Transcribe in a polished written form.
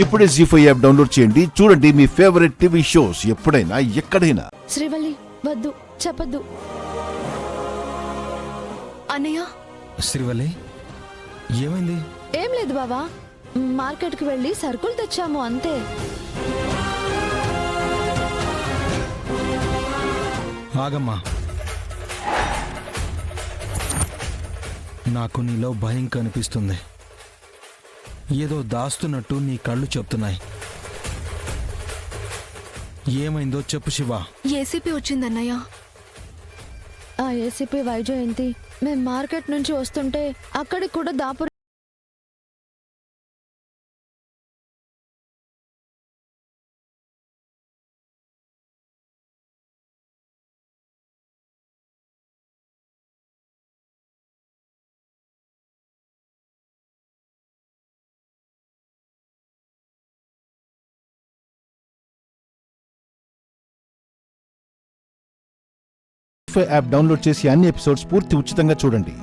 ఇప్పుడే జీ5 app download చేయండి. చూడండి మీ ఫేవరెట్ టీవీ షోస్ ఎప్పుడైనా ఎక్కడైనా. శ్రీవల్లి వద్దు, చెప్పద్దు. అన్నయ్య. శ్రీవల్లి ఏమైంది? ఏం లేదు బావా, మార్కెట్కి వెళ్ళి సరుకులు తెచ్చాము అంతే. ఆగమ్మా, నాకు నీలో భయం కనిపిస్తుంది. ఏదో దాస్తున్నట్టు నీ కళ్ళు చెప్తున్నాయి. ఏమైందో చెప్పు శివ. ఏసీపీ వచ్చిందన్నయ్య. ఆ ఏసీపీ వైజయంతి మేం మార్కెట్ నుంచి వస్తుంటే అక్కడికి కూడా దాపురం జీ5 యాప్ డౌన్లోడ్ చేసి అన్ని ఎపిసోడ్స్ పూర్తి ఉచితంగా చూడండి.